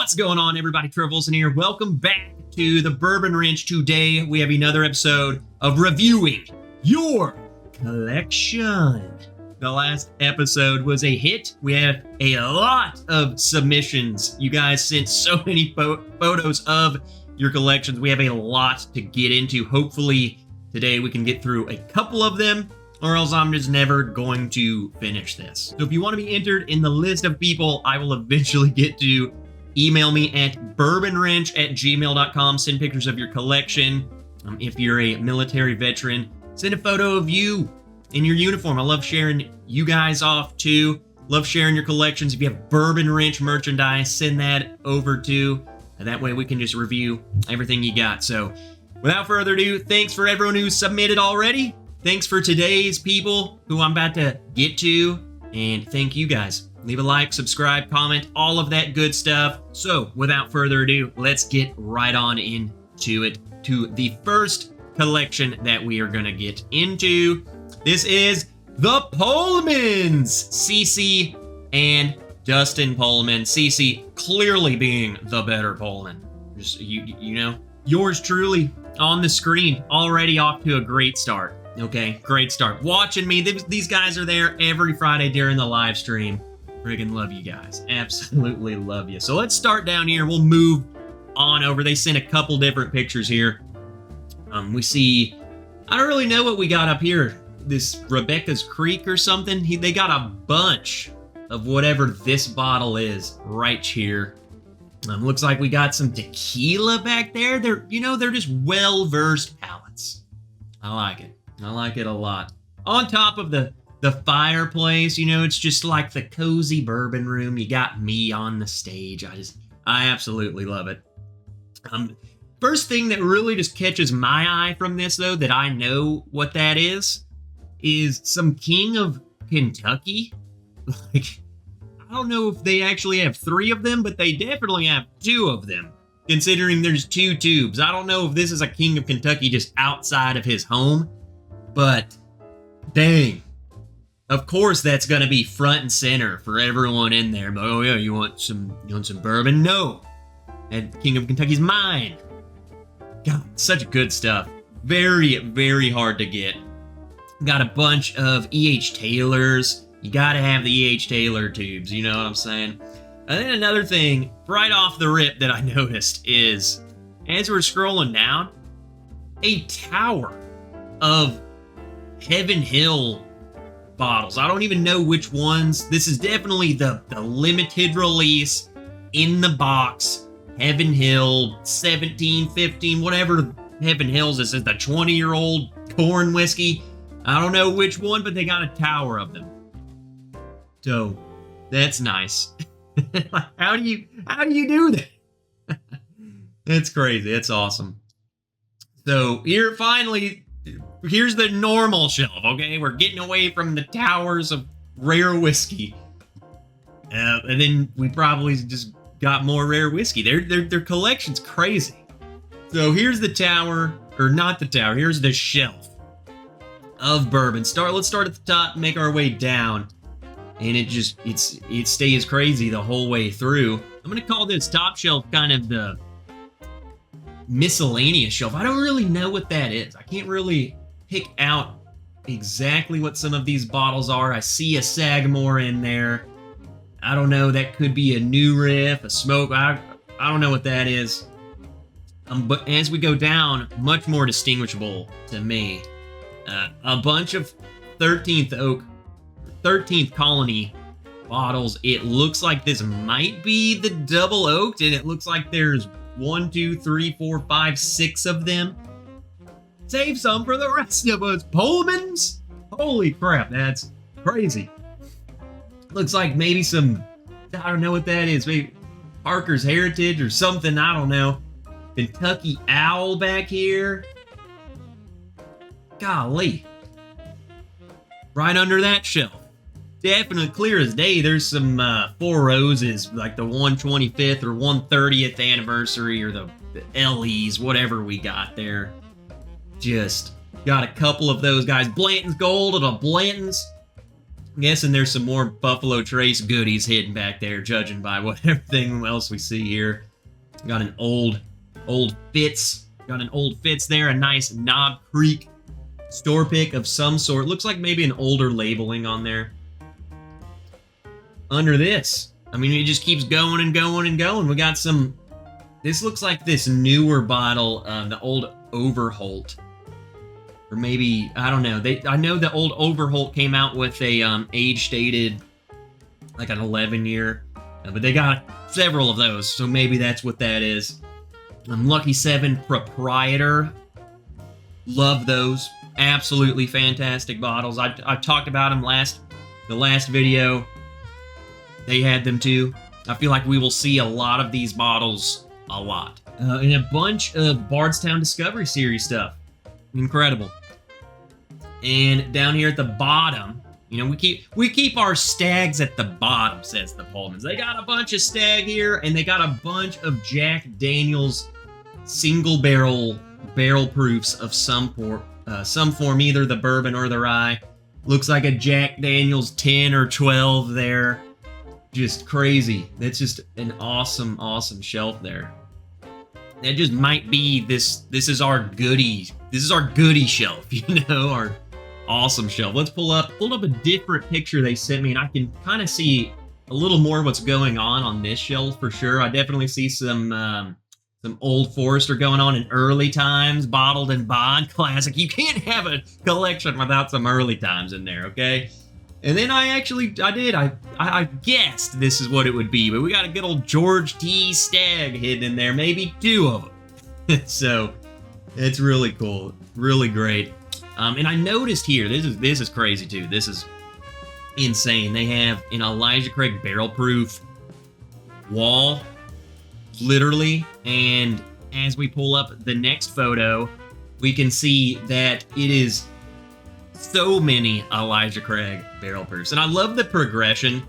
What's going on, everybody? Trevor Wilson here. Welcome back to the Bourbon Ranch. Today, we have another episode of reviewing your collection. The last episode was a hit. We had a lot of submissions. You guys sent so many photos of your collections. We have a lot to get into. Hopefully, today we can get through a couple of them, or else I'm just never going to finish this. So if you want to be entered in the list of people I will eventually get to, email me at bourbonranch@gmail.com. Send pictures of your collection. If you're a military veteran, send a photo of you in your uniform. I love sharing you guys off too. Love sharing your collections. If you have Bourbon Ranch merchandise, send that over too. And that way we can just review everything you got. So without further ado, thanks for everyone who's submitted already. Thanks for today's people who I'm about to get to. And thank you guys. Leave a like, subscribe, comment, all of that good stuff. So without further ado, let's get right on into it, to the first collection that we are going to get into. This is the Pullmans, Cece and Dustin Pullman. Cece clearly being the better Pullman. Just you know, yours truly on the screen, already off to a great start. Okay, great start. Watching me, these guys are there every Friday during the live stream. Friggin' love you guys. Absolutely love you. So let's start down here. We'll move on over. They sent a couple different pictures here. We see, I don't really know what we got up here. This Rebecca's Creek or something. They got a bunch of whatever this bottle is right here. Looks like we got some tequila back there. They're just well-versed palates. I like it. I like it a lot. On top of the fireplace, it's just like the cozy bourbon room. You got me on the stage. I absolutely love it. First thing that really just catches my eye from this, though, that I know what that is some King of Kentucky. Like, I don't know if they actually have 3 of them, but they definitely have 2 of them, considering there's 2 tubes. I don't know if this is a King of Kentucky just outside of his home, but dang. Of course, that's going to be front and center for everyone in there. But, oh yeah, you want some bourbon? No, and King of Kentucky's mine. God, such good stuff. Very, very hard to get. Got a bunch of E.H. Taylors. You got to have the E.H. Taylor tubes. You know what I'm saying? And then another thing, right off the rip, that I noticed is, as we're scrolling down, a tower of Heaven Hill bottles. I don't even know which ones. This is definitely the limited release in the box. Heaven Hill 17, 15, whatever Heaven Hills. This is the 20-year-old corn whiskey. I don't know which one, but they got a tower of them. So that's nice. How do you do that? That's crazy. That's awesome. So here finally, here's the normal shelf, okay? We're getting away from the towers of rare whiskey. And then we probably just got more rare whiskey. Their collection's crazy. So here's the tower, or not the tower, here's the shelf of bourbon. Let's start at the top, make our way down. And it stays crazy the whole way through. I'm gonna call this top shelf kind of the miscellaneous shelf. I don't really know what that is. I can't really pick out exactly what some of these bottles are. I see a Sagamore in there. I don't know, that could be a New Riff, a Smoke. I don't know what that is. But as we go down, much more distinguishable to me. A bunch of 13th Colony bottles. It looks like this might be the double oaked, and it looks like there's 1, 2, 3, 4, 5, 6 of them. Save some for the rest of us. Pullmans? Holy crap, that's crazy. Looks like maybe some, I don't know what that is. Maybe Parker's Heritage or something, I don't know. Kentucky Owl back here. Golly. Right under that shelf. Definitely clear as day. There's some Four Roses, like the 125th or 130th anniversary, or the LEs, whatever we got there. Just got a couple of those guys. Blanton's Gold at a Blanton's. guessing there's some more Buffalo Trace goodies hidden back there, judging by what everything else we see here. Got an old Fitz. Got an old Fitz there, a nice Knob Creek store pick of some sort. Looks like maybe an older labeling on there. Under this, I mean, it just keeps going and going and going. We got some, this looks like this newer bottle, the old Overholt. Or maybe, I don't know. I know the old Overholt came out with a age-stated, like an 11-year. But they got several of those, so maybe that's what that is. Lucky 7 Proprietor. Love those. Absolutely fantastic bottles. I talked about them the last video. They had them too. I feel like we will see a lot of these bottles a lot. And a bunch of Bardstown Discovery Series stuff. Incredible. And down here at the bottom, you know, we keep our stags at the bottom, says the Pullmans. They got a bunch of stag here, and they got a bunch of Jack Daniels single barrel proofs of some form, either the bourbon or the rye. Looks like a Jack Daniels 10 or 12 there. Just crazy. That's just an awesome, awesome shelf there. That just might be this is our goodie. This is our goodie shelf, you know, our awesome shelf. Let's pull up a different picture they sent me, and I can kind of see a little more what's going on this shelf for sure. I definitely see some Old Forester going on in early times, bottled and bond classic. You can't have a collection without some early times in there, okay? And then I guessed this is what it would be, but we got a good old George T. Stagg hidden in there, maybe 2 of them. So it's really cool, really great. And I noticed here, this is crazy too. This is insane. They have an Elijah Craig barrel proof wall, literally. And as we pull up the next photo, we can see that it is so many Elijah Craig barrel proofs. And I love the progression.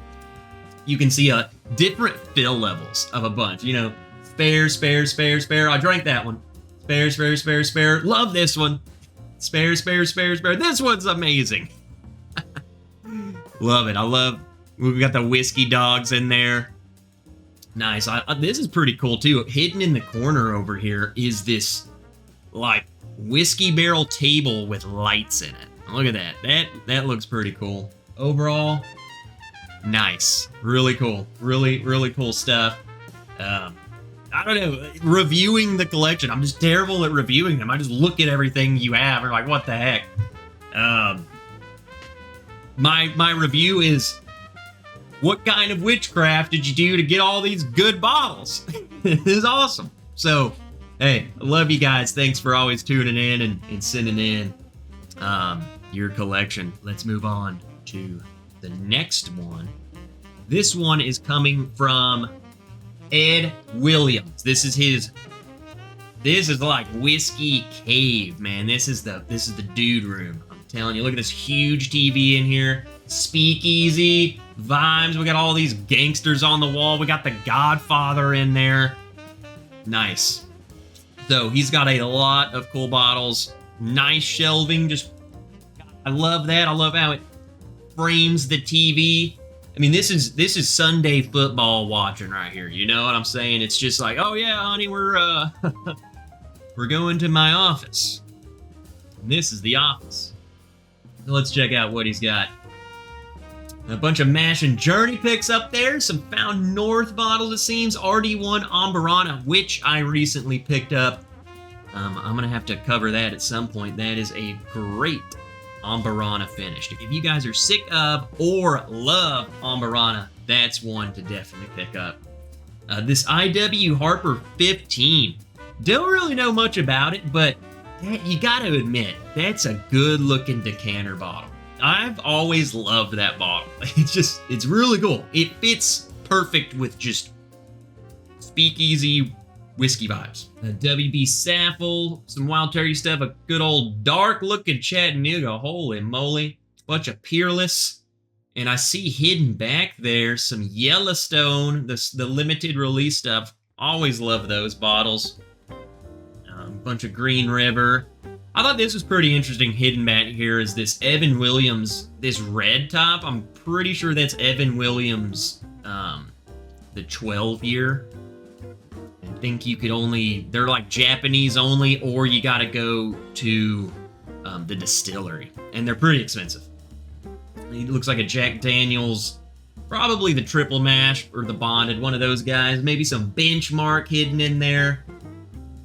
You can see different fill levels of a bunch. You know, spare. I drank that one. Spare. Love this one. Spare. This one's amazing. Love it. We've got the whiskey dogs in there. Nice. This is pretty cool too. Hidden in the corner over here is this like whiskey barrel table with lights in it. Look at that. That looks pretty cool. Overall, nice. Really cool. Really cool stuff. I don't know. Reviewing the collection. I'm just terrible at reviewing them. I just look at everything you have and like, what the heck? My review is, what kind of witchcraft did you do to get all these good bottles? It is awesome. So, hey, I love you guys. Thanks for always tuning in and sending in your collection. Let's move on to the next one. This one is coming from Ed Williams. This is like Whiskey Cave, man. This is the dude room. I'm telling you, look at this huge TV in here. Speakeasy vibes. We got all these gangsters on the wall. We got the Godfather in there. Nice. So he's got a lot of cool bottles. Nice shelving. I love that. I love how it frames the TV. I mean, this is Sunday football watching right here. You know what I'm saying? It's just like, oh yeah, honey, we're going to my office. And this is the office. So let's check out what he's got. A bunch of Mash and Journey picks up there. Some Found North bottles, it seems. RD1 Ambarana, which I recently picked up. I'm going to have to cover that at some point. That is a great Ambarana finish. If you guys are sick of or love Ambarana, that's one to definitely pick up. This IW Harper 15. Don't really know much about it, but you got to admit, that's a good looking decanter bottle. I've always loved that bottle. It's really cool. It fits perfect with just speakeasy whiskey vibes. WB Saffel, some Wild Turkey stuff, a good old dark looking Chattanooga. Holy moly. Bunch of Peerless. And I see hidden back there some Yellowstone, the limited release stuff. Always love those bottles. Bunch of Green River. I thought this was pretty interesting. Hidden back here is this Evan Williams, this red top. I'm pretty sure that's Evan Williams, the 12 year. I think you could only, they're like Japanese only, or you got to go to the distillery, and they're pretty expensive. It looks like a Jack Daniels, probably the triple mash or the bonded, one of those guys. Maybe some Benchmark hidden in there.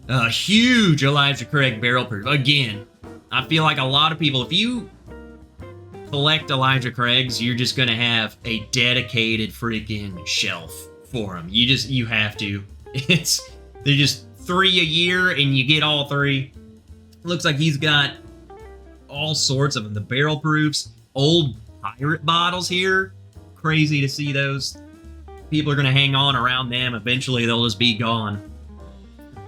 A huge Elijah Craig barrel proof. Again, I feel like a lot of people, if you collect Elijah Craigs, you're just going to have a dedicated freaking shelf for them. You have to. They're just 3 a year and you get all 3. Looks like he's got all sorts of them. The barrel proofs, old pirate bottles here. Crazy to see those. People are going to hang on around them. Eventually they'll just be gone.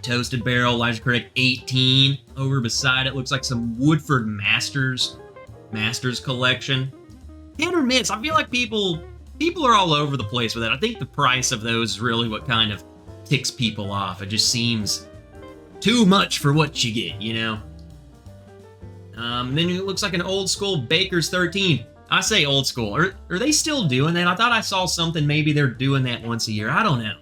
Toasted barrel, Elijah Craig 18. Over beside it looks like some Woodford Masters collection. Hit or miss. I feel like people are all over the place with it. I think the price of those is really what kind of ticks people off. It just seems too much for what you get, you know? Then it looks like an old school Baker's 13. I say old school. Are they still doing that? I thought I saw something. Maybe they're doing that once a year. I don't know.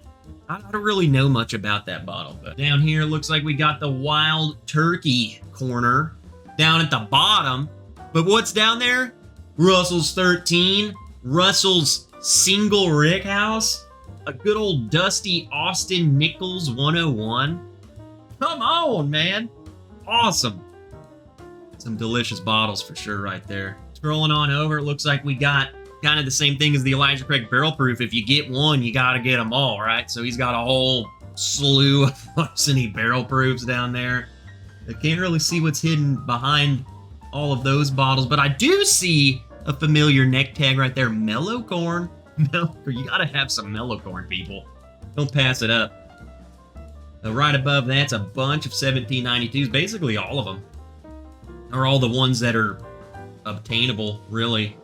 I don't really know much about that bottle. But down here, looks like we got the Wild Turkey corner down at the bottom. But what's down there? Russell's 13. Russell's single rick house. A good old dusty Austin Nichols 101. Come on, man. Awesome. Some delicious bottles for sure right there. Scrolling on over, it looks like we got kind of the same thing as the Elijah Craig barrel proof. If you get one, you got to get them all, right? So he's got a whole slew of larceny barrel proofs down there. I can't really see what's hidden behind all of those bottles, but I do see a familiar neck tag right there. Mellow corn. You got to have some mellow corn, people. Don't pass it up. Right above that's a bunch of 1792s, basically all of them. Or all the ones that are obtainable, really.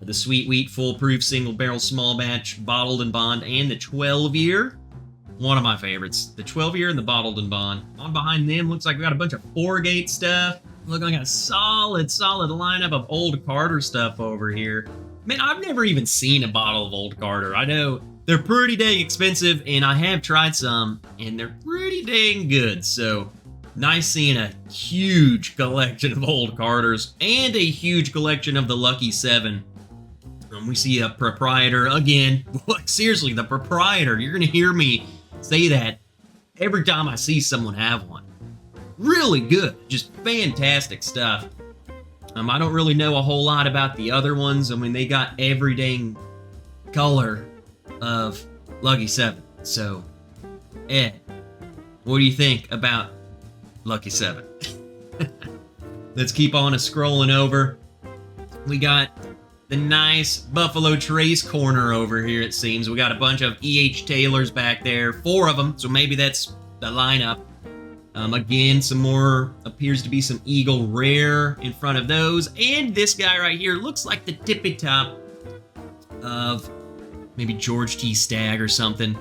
The Sweet Wheat Foolproof Single Barrel Small Batch Bottled and Bond, and the 12-year. One of my favorites. The 12-year and the Bottled and Bond. On behind them, looks like we got a bunch of 4-gate stuff. Looking like a solid lineup of Old Carter stuff over here. Man, I've never even seen a bottle of Old Carter. I know they're pretty dang expensive, and I have tried some, and they're pretty dang good. So, nice seeing a huge collection of Old Carters and a huge collection of the Lucky 7. We see a proprietor again. Seriously, the proprietor. You're going to hear me say that every time I see someone have one. Really good. Just fantastic stuff. I don't really know a whole lot about the other ones. I mean, they got every dang color of Lucky 7. So, Ed, what do you think about Lucky 7? Let's keep on scrolling over. We got the nice Buffalo Trace corner over here, it seems. We got a bunch of E.H. Taylors back there. 4 of them, so maybe that's the lineup. Again, some more, appears to be some Eagle Rare in front of those. And this guy right here looks like the tippy top of maybe George T. Stagg or something.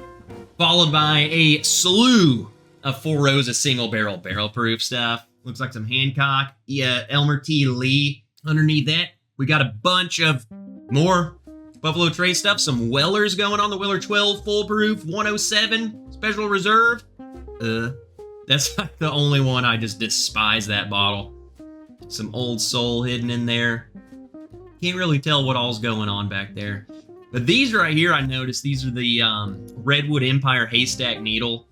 Followed by a slew of Four Roses single barrel proof stuff. Looks like some Hancock, Elmer T. Lee. Underneath that, we got a bunch of more Buffalo Trace stuff. Some Wellers going on. The Weller 12 Foolproof 107 Special Reserve. That's like the only one. I just despise that bottle. Some Old Soul hidden in there. Can't really tell what all's going on back there. But these right here, I noticed, these are the Redwood Empire Haystack Needle.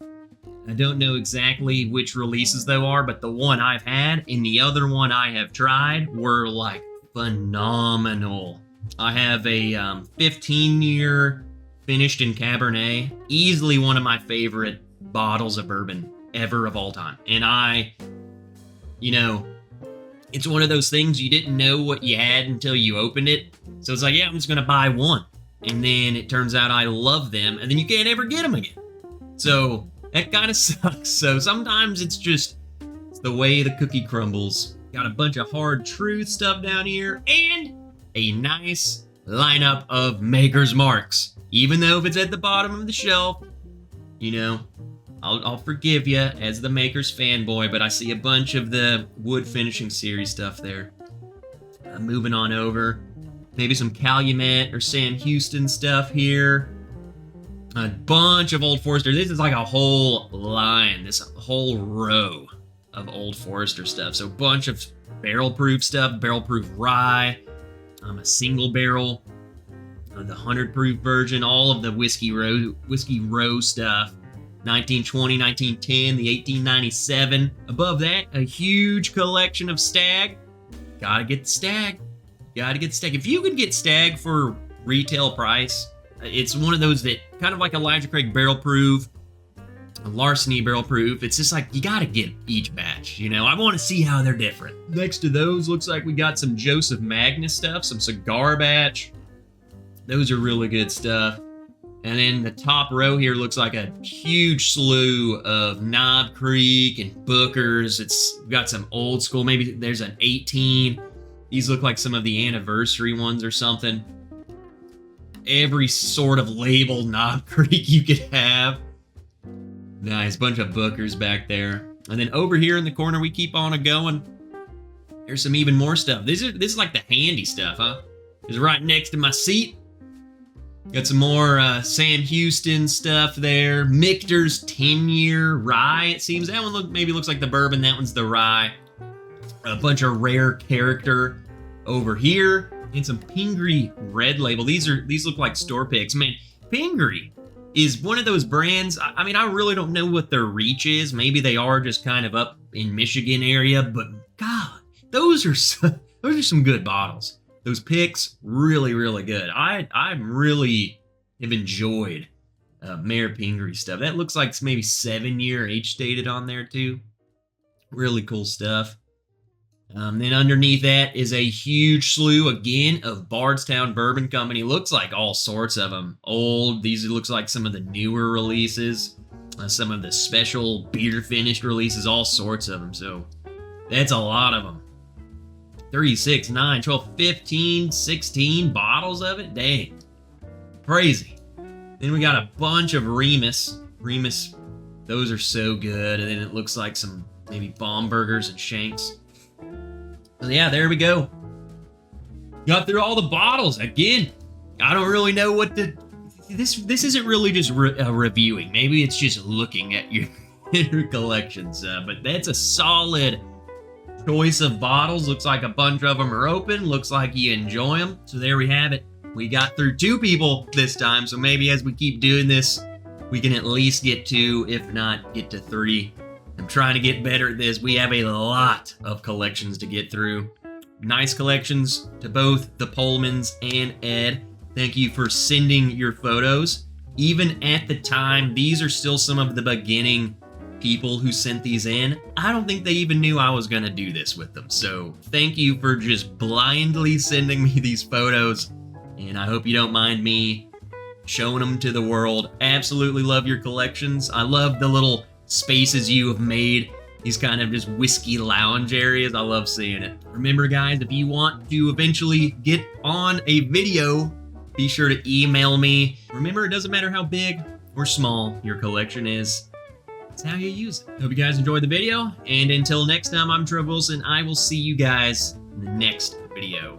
I don't know exactly which releases they are, but the one I've had and the other one I have tried were like phenomenal. I have a 15-year finished in Cabernet. Easily one of my favorite bottles of bourbon ever of all time. And it's one of those things you didn't know what you had until you opened it. So it's like, yeah, I'm just going to buy one. And then it turns out I love them, and then you can't ever get them again. So that kind of sucks. So sometimes it's the way the cookie crumbles. Got a bunch of Hard Truth stuff down here, and a nice lineup of Maker's Marks. Even though if it's at the bottom of the shelf, I'll forgive you as the Maker's fanboy, but I see a bunch of the wood finishing series stuff there. Moving on over, maybe some Calumet or Sam Houston stuff here. A bunch of Old Forester. This is like a whole line, this whole row of Old Forester stuff. So a bunch of barrel-proof stuff, barrel-proof rye, a single barrel, the 100-proof version, all of the Whiskey Row stuff. 1920, 1910, the 1897. Above that, a huge collection of Stag. Gotta get the Stag. Gotta get the Stag. If you could get Stag for retail price, it's one of those that kind of like Elijah Craig barrel proof, a Larceny barrel proof. It's just like you gotta get each batch, you know. I want to see how they're different. Next to those, looks like we got some Joseph Magnus stuff, some cigar batch. Those are really good stuff. And then the top row here looks like a huge slew of Knob Creek and Booker's. It's got some old school. Maybe there's an 18. These look like some of the anniversary ones or something. Every sort of labeled Knob Creek you could have. Nice, bunch of Booker's back there. And then over here in the corner, we keep on going. There's some even more stuff. This is like the handy stuff, huh? It's right next to my seat. Got some more Sam Houston stuff there. Michter's 10-year rye, it seems. That one maybe looks like the bourbon. That one's the rye. A bunch of rare character over here. And some Pingree Red Label. These look like store picks. Man, Pingree is one of those brands. I mean, I really don't know what their reach is. Maybe they are just kind of up in Michigan area. But God, those are some good bottles. Those picks, really, really good. I really have enjoyed Mayor Pingree stuff. That looks like maybe 7-year age dated on there too. Really cool stuff. Then underneath that is a huge slew, again, of Bardstown Bourbon Company. Looks like all sorts of them. Old, these looks like some of the newer releases. Some of the special beer finished releases, all sorts of them. So that's a lot of them. 3, 6, 9, 12, 15, 16 bottles of it. Dang. Crazy. Then we got a bunch of Remus. Remus, those are so good. And then it looks like some maybe Baumburgers and Shanks. So yeah, there we go. Got through all the bottles. Again, I don't really know what to... This isn't really just reviewing. Maybe it's just looking at your collections. But that's a solid choice of bottles. Looks like a bunch of them are open. Looks like you enjoy them. So there we have it. We got through 2 people this time. So maybe as we keep doing this, we can at least get 2, if not get to 3. I'm trying to get better at this. We have a lot of collections to get through. Nice collections to both the Pullmans and Ed. Thank you for sending your photos. Even at the time, these are still some of the beginning people who sent these in. I don't think they even knew I was going to do this with them. So thank you for just blindly sending me these photos. And I hope you don't mind me showing them to the world. Absolutely love your collections. I love the little spaces you have made. These kind of just whiskey lounge areas. I love seeing it. Remember, guys, if you want to eventually get on a video, be sure to email me. Remember, it doesn't matter how big or small your collection is. It's how you use it. Hope you guys enjoyed the video. And until next time, I'm Trev Wilson. I will see you guys in the next video.